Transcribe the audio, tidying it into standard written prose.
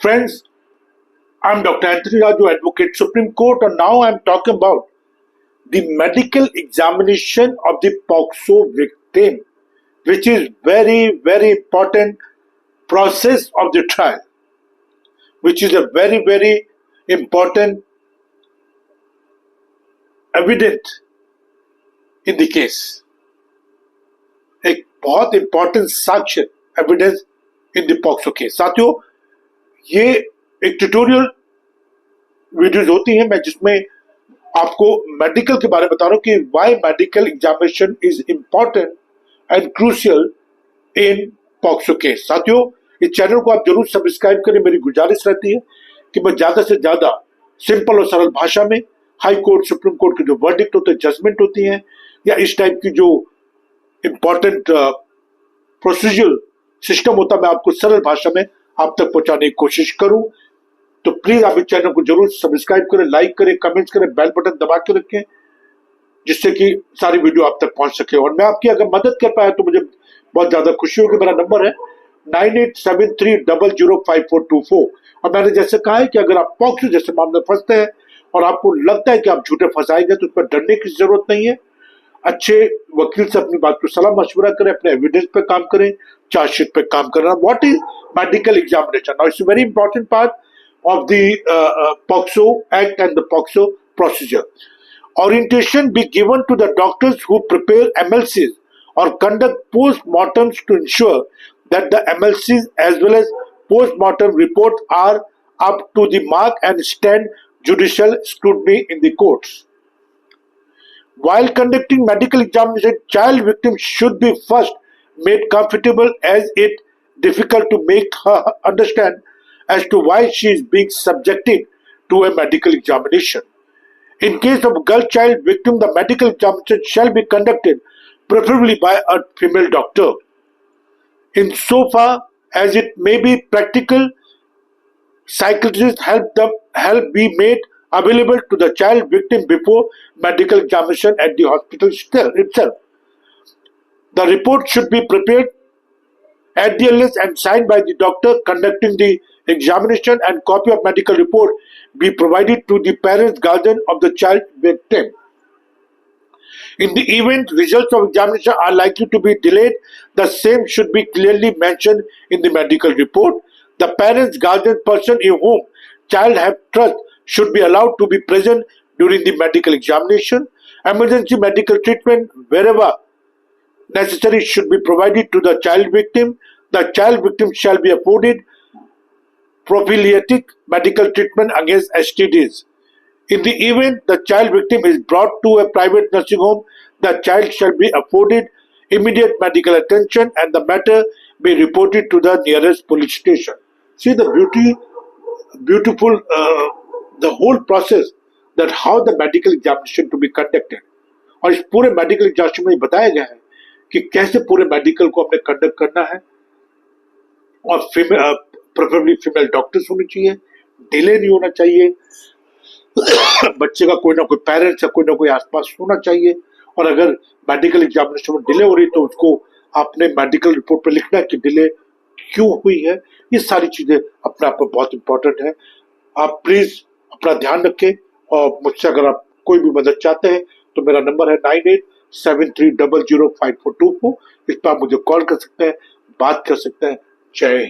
Friends, I'm Dr. Anthony Raju, Advocate, Supreme Court, and now I'm talking about the medical examination of the POCSO victim, which is very, very important process of the trial, which is a very, very important evidence in the case. एक बहुत important साक्ष्य evidence in the POCSO case. साथियों, ये एक tutorial videos होती हैं मैं जिसमें आपको मेडिकल के बारे में बता रहा हूं कि why medical examination is important and crucial in POCSO case. साथियों, इस चैनल को आप जरूर सब्सक्राइब करें। मेरी गुजारिश रहती है कि मैं ज्यादा से ज्यादा सिंपल और सरल भाषा में हाई कोर्ट, सुप्रीम कोर्ट के जो वर्डिक्ट होते हैं, जजमेंट होती हैं, या इस टाइप की जो इंपॉर्टेंट प्रोसीजर सिस्टम होता है, मैं आपको सरल भाषा में आप तक पहुंचाने की कोशिश करूं। तो प्लीज आप इस चैनल को जरूर सब्सक्राइब करें, लाइक करें, कमेंट्स करें, बेल बटन दबा के रखें जिससे कि सारी वीडियो आप तक पहुंच सके। और मैं आपकी अगर मदद कर पाया तो मुझे बहुत ज्यादा खुशी होगी। मेरा नंबर है 9873005424। और मैंने जैसे कहा है कि अगर आप पॉक्सो जैसे मामले फंसते हैं और आपको लगता है कि आप झूठे फंसाएंगे तो उस पर डरने की जरूरत नहीं है। अच्छे वकील से अपनी बात को सलाह मशवरा करें, अपने एविडेंस पे काम करें, चार्जशीट पे काम करना। What is medical examination? Now it's a very important part of the POCSO Act and the POCSO procedure. Orientation be given to the doctors who prepare MLCs or conduct post-mortems to ensure that the MLCs as well as post-mortem report are up to the mark and stand judicial scrutiny in the courts. While conducting medical examination, child victims should be first made comfortable as it difficult to make her understand as to why she is being subjected to a medical examination. In case of girl child victim, the medical examination shall be conducted preferably by a female doctor. In so far as it may be practical, psychiatrists help be made available to the child victim before medical examination at the hospital itself. The report should be prepared at the earliest and signed by the doctor conducting the examination, and copy of medical report be provided to the parents, guardian of the child victim. In the event results of examination are likely to be delayed, the same should be clearly mentioned in the medical report. The parents, guardian, person in whom child have trust should be allowed to be present during the medical examination. Emergency medical treatment wherever necessary should be provided to the child victim. The child victim shall be afforded prophylactic medical treatment against STDs. In the event the child victim is brought to a private nursing home, the child shall be afforded immediate medical attention and the matter be reported to the nearest police station. See the beautiful, the whole process that how the medical examination to be conducted. और इस पूरे medical examination में बताया गया है कि कैसे पूरे मेडिकल को हमने कंडक्ट करना है, और प्रेफरेबली फीमेल डॉक्टर्स होनी चाहिए, डिले नहीं होना चाहिए, बच्चे का कोई ना कोई पेरेंट्स या कोई ना कोई आसपास होना चाहिए, और अगर मेडिकल एग्जामिनेशन में डिले हो रही है तो उसको अपने मेडिकल रिपोर्ट पे लिखना है कि डिले क्यों हुई है। ये सारी चीजें अपने आप में बहुत इंपॉर्टेंट है। आप प्लीज अपना ध्यान रखें, और मुझसे अगर आप कोई भी मदद चाहते हैं तो मेरा नंबर है 9873005424। इस पर आप मुझे कॉल कर सकते हैं, बात कर सकते हैं। जय हिंद।